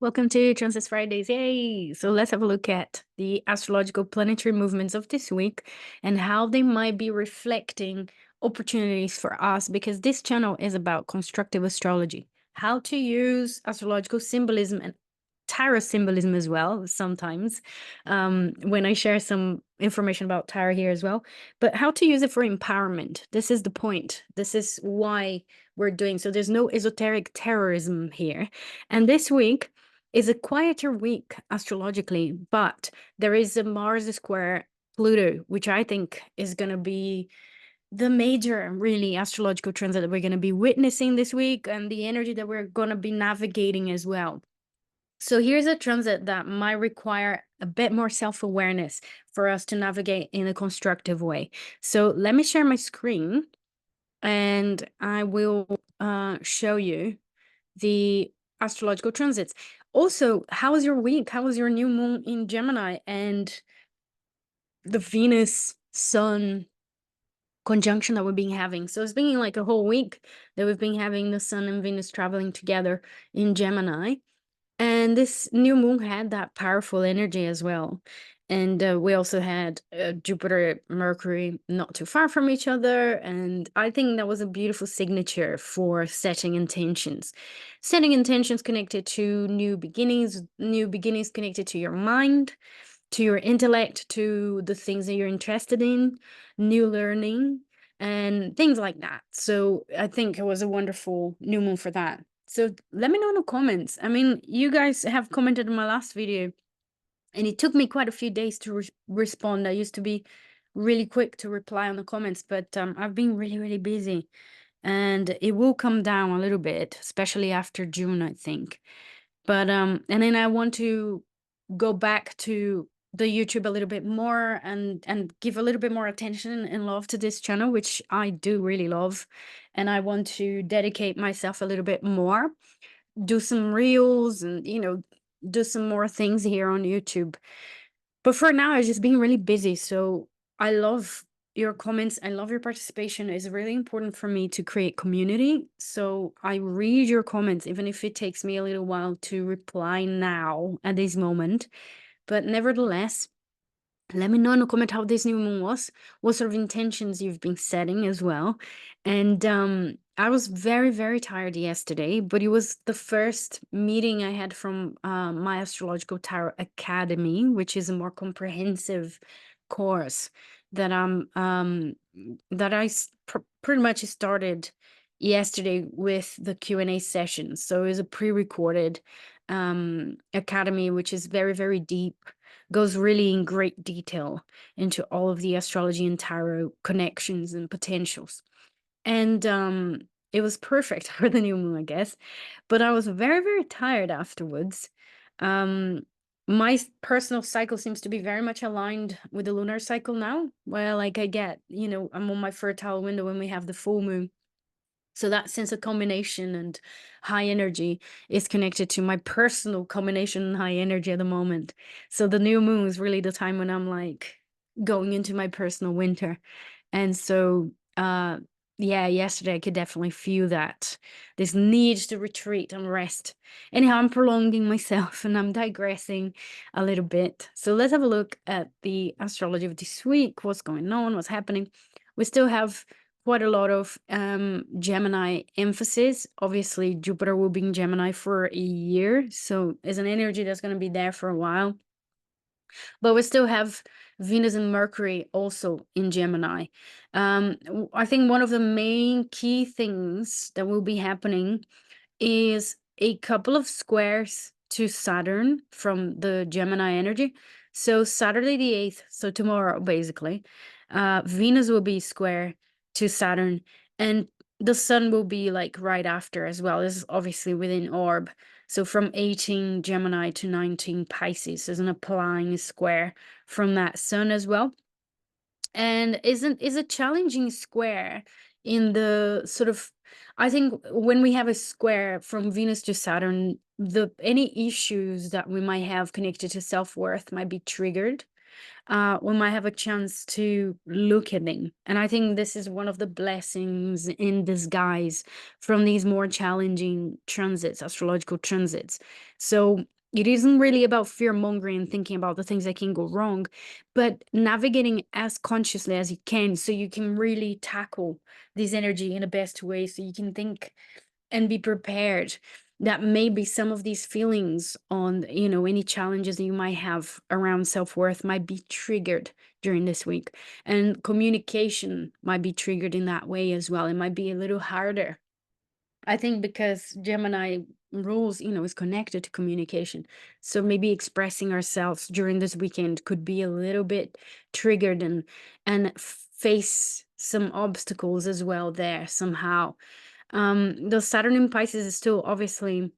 Welcome to Transits Fridays. Yay! So let's have a look at the astrological planetary movements of this week and how they might be reflecting opportunities for us, because this channel is about constructive astrology, how to use astrological symbolism and tarot symbolism as well, sometimes, when I share some information about tarot here as well, but how to use it for empowerment. This is the point. This is why we're doing so. There's no esoteric terrorism here. And this week is a quieter week astrologically, but there is a Mars square Pluto, which I think is going to be the major, really, astrological transit that we're going to be witnessing this week, and the energy that we're going to be navigating as well. So here's a transit that might require a bit more self-awareness for us to navigate in a constructive way. So let me share my screen and I will show you the astrological transits. Also, how was your week? How was your new moon in Gemini and the Venus Sun conjunction that we've been having? So it's been like a whole week that we've been having the Sun and Venus traveling together in Gemini. And this new moon had that powerful energy as well. And we also had Jupiter, Mercury not too far from each other. And I think that was a beautiful signature for setting intentions. Setting intentions connected to new beginnings connected to your mind, to your intellect, to the things that you're interested in, new learning, and things like that. So I think it was a wonderful new moon for that. So let me know in the comments. I mean, you guys have commented on my last video, and it took me quite a few days to respond. I used to be really quick to reply on the comments, but I've been really, really busy, and it will come down a little bit, especially after June, I think. But and then I want to go back to the YouTube a little bit more and give a little bit more attention and love to this channel, which I do really love. And I want to dedicate myself a little bit more, do some reels and, do some more things here on YouTube. But for now, I've just been really busy. So I love your comments. I love your participation. It's really important for me to create community. So I read your comments, even if it takes me a little while to reply now at this moment. But nevertheless, let me know in the comment how this new moon was, what sort of intentions you've been setting as well. And I was very, very tired yesterday, but it was the first meeting I had from my Astrological Tarot Academy, which is a more comprehensive course that pretty much started yesterday with the Q&A session. So it's a pre-recorded academy, which is very, very deep, goes really in great detail into all of the astrology and tarot connections and potentials. And it was perfect for the new moon, I guess. But I was very, very tired afterwards. My personal cycle seems to be very much aligned with the lunar cycle now, where like I get, I'm on my fertile window when we have the full moon. So that sense of combination and high energy is connected to my personal combination and high energy at the moment. So the new moon is really the time when I'm like going into my personal winter. And so, yeah, yesterday I could definitely feel that this need to retreat and rest. Anyhow, I'm prolonging myself and I'm digressing a little bit. So let's have a look at the astrology of this week. What's going on? What's happening? We still have quite a lot of Gemini emphasis. Obviously, Jupiter will be in Gemini for a year, so it's an energy that's going to be there for a while. But we still have Venus and Mercury also in Gemini. I think one of the main key things that will be happening is a couple of squares to Saturn from the Gemini energy. So Saturday the 8th, so tomorrow basically, Venus will be square to Saturn, and the Sun will be like right after as well. This is obviously within orb. So from 18 Gemini to 19 Pisces is an applying square from that Sun as well. And is a challenging square in the sort of, I think when we have a square from Venus to Saturn, any issues that we might have connected to self-worth might be triggered. we might have a chance to look at them. And I think this is one of the blessings in disguise from these more challenging transits, astrological transits. So it isn't really about fear mongering and thinking about the things that can go wrong, but navigating as consciously as you can so you can really tackle this energy in the best way, so you can think and be prepared that maybe some of these feelings on, any challenges that you might have around self-worth might be triggered during this week, and communication might be triggered in that way as well. It might be a little harder, I think, because Gemini rules, is connected to communication. So maybe expressing ourselves during this weekend could be a little bit triggered, and face some obstacles as well there somehow. The Saturn in Pisces is still obviously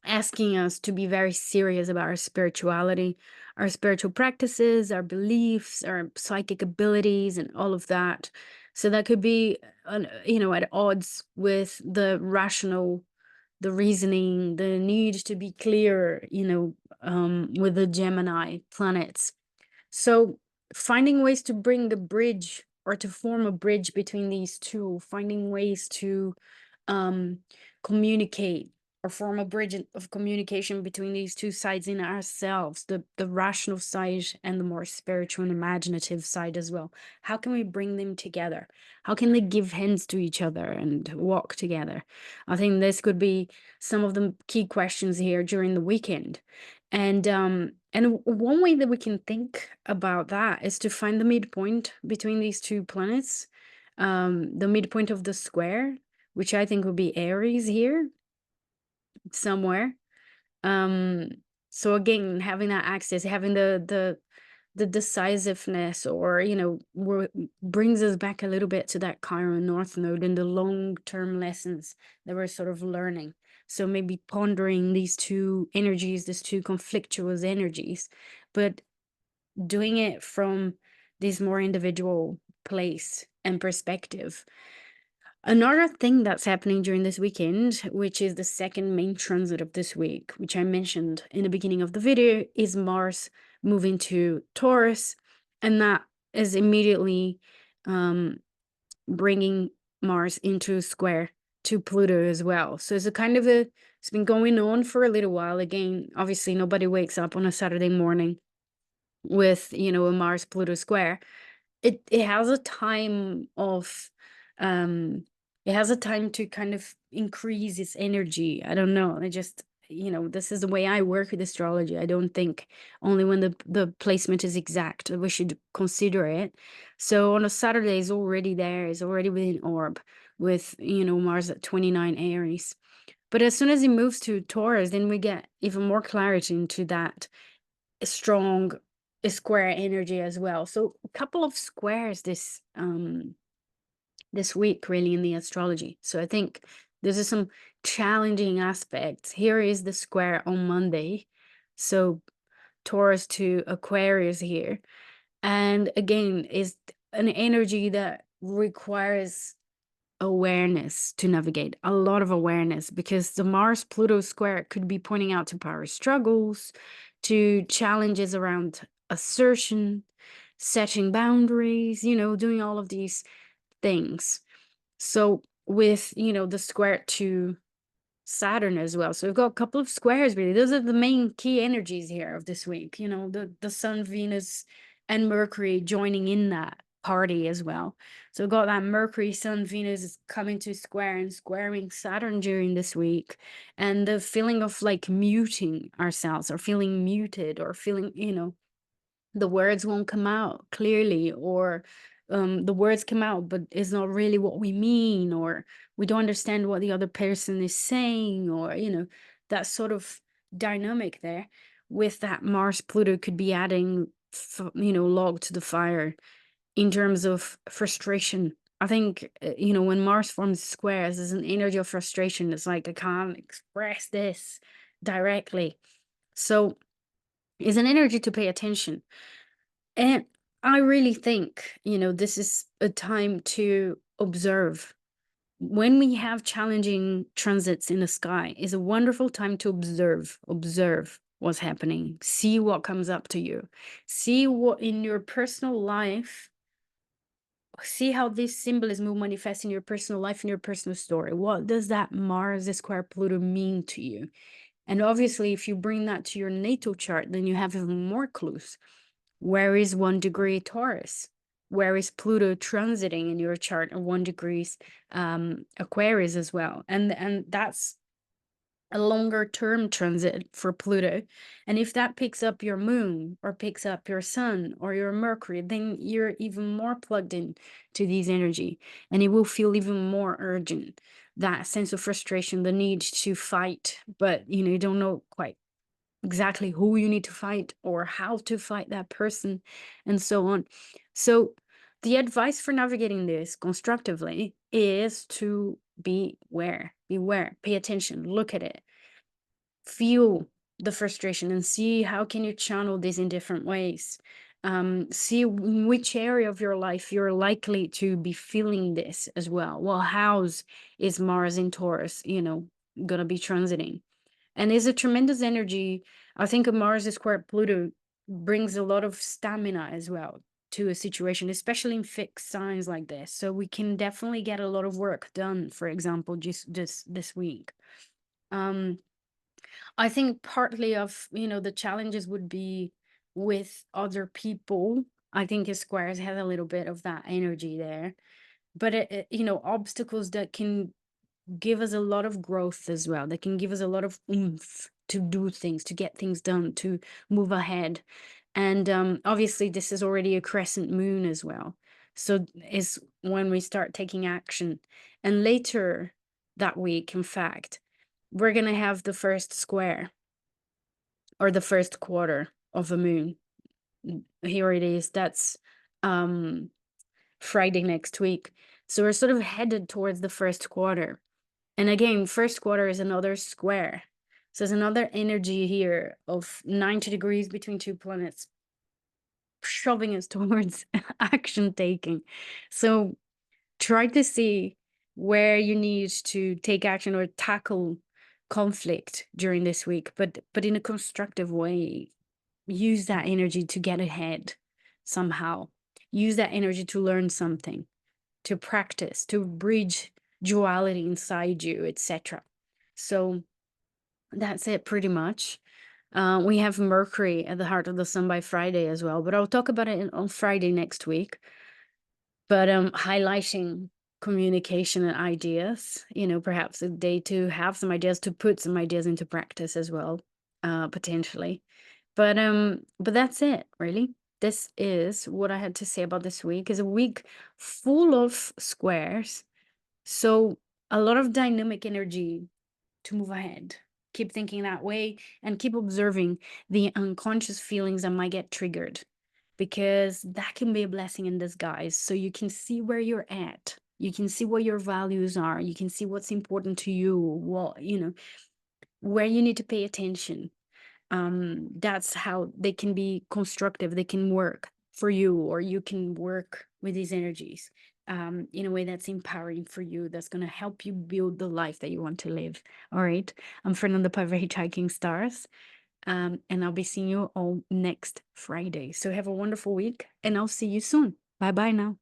asking us to be very serious about our spirituality, our spiritual practices, our beliefs, our psychic abilities, and all of that. So that could be, at odds with the rational, the reasoning, the need to be clear, with the Gemini planets. So finding ways to bring a bridge or to form a bridge between these two, finding ways to um, communicate or form a bridge of communication between these two sides in ourselves, the rational side and the more spiritual and imaginative side as well. How can we bring them together? How can they give hands to each other and walk together? I think this could be some of the key questions here during the weekend. And one way that we can think about that is to find the midpoint between these two planets, the midpoint of the square, which I think would be Aries here somewhere. Um, so again, having that access, having the decisiveness, or brings us back a little bit to that Chiron North Node and the long-term lessons that we're sort of learning. So maybe pondering these two energies, these two conflictuous energies, but doing it from this more individual place and perspective. Another thing that's happening during this weekend, which is the second main transit of this week, which I mentioned in the beginning of the video, is Mars moving to Taurus, and that is immediately bringing Mars into square to Pluto as well. So it's a kind of it's been going on for a little while. Again, obviously nobody wakes up on a Saturday morning with, a Mars Pluto square. It has a time of it has a time to kind of increase its energy. I don't know. I just, this is the way I work with astrology. I don't think only when the placement is exact we should consider it. So on a Saturday is already there, is already within orb with, Mars at 29 Aries. But as soon as it moves to Taurus, then we get even more clarity into that strong square energy as well. So a couple of squares this week really in the astrology. So I think there's some challenging aspects. Here is the square on Monday. So Taurus to Aquarius here. And again, is an energy that requires awareness to navigate, a lot of awareness, because the Mars Pluto square could be pointing out to power struggles, to challenges around assertion, setting boundaries, doing all of these things. So with, the square to Saturn as well. So we've got a couple of squares really. Those are the main key energies here of this week. The Sun, Venus, and Mercury joining in that party as well. So we've got that Mercury, Sun, Venus is coming to square and squaring Saturn during this week. And the feeling of like muting ourselves, or feeling muted, or feeling, the words won't come out clearly, or the words come out but it's not really what we mean, or we don't understand what the other person is saying, or that sort of dynamic there. With that Mars Pluto could be adding log to the fire in terms of frustration. I think when Mars forms squares, there's an energy of frustration. It's like, I can't express this directly. So it's an energy to pay attention. And I really think, this is a time to observe. When we have challenging transits in the sky, is a wonderful time to observe what's happening. See what comes up to you. See what in your personal life, see how this symbolism will manifest in your personal life, in your personal story. What does that Mars square Pluto mean to you? And obviously, if you bring that to your natal chart, then you have even more clues. Where is 1 degree Taurus? Where is Pluto transiting in your chart at 1 degrees Aquarius as well? And that's a longer term transit for Pluto. And if that picks up your moon or picks up your sun or your Mercury, then you're even more plugged in to these energy, and it will feel even more urgent. That sense of frustration, the need to fight, but you don't know quite exactly who you need to fight or how to fight that person, and so on. So the advice for navigating this constructively is to beware, pay attention, look at it, feel the frustration, and see how can you channel this in different ways. See in which area of your life you're likely to be feeling this as well. What house is Mars in Taurus gonna be transiting? And is a tremendous energy. I think a Mars square Pluto brings a lot of stamina as well to a situation, especially in fixed signs like this. So we can definitely get a lot of work done, for example, just this week. Um, I think partly of, the challenges would be with other people. I think a squares has a little bit of that energy there. But obstacles that can give us a lot of growth as well. They can give us a lot of oomph to do things, to get things done, to move ahead. And obviously, this is already a crescent moon as well. So is when we start taking action. And later that week, in fact, we're going to have the first square or the first quarter of the moon. Here it is. That's Friday next week. So we're sort of headed towards the first quarter. And again, first quarter is another square. So there's another energy here of 90 degrees between two planets shoving us towards action taking. So try to see where you need to take action or tackle conflict during this week, but in a constructive way. Use that energy to get ahead somehow. Use that energy to learn something, to practice, to bridge duality inside you, etc. So that's it pretty much. We have Mercury at the heart of the sun by Friday as well, but I'll talk about it on Friday next week. But highlighting communication and ideas, perhaps a day to have some ideas, to put some ideas into practice as well, potentially. But that's it, really. This is what I had to say about this week. Is a week full of squares, so a lot of dynamic energy to move ahead. Keep thinking that way and keep observing the unconscious feelings that might get triggered, because that can be a blessing in disguise. So you can see where you're at. You can see what your values are. You can see what's important to you, where you need to pay attention. That's how they can be constructive. They can work for you, or you can work with these energies in a way that's empowering for you, that's going to help you build the life that you want to live. All right. I'm Fernanda Paiva, Hitchhiking Stars, and I'll be seeing you all next Friday. So have a wonderful week, and I'll see you soon. Bye bye now.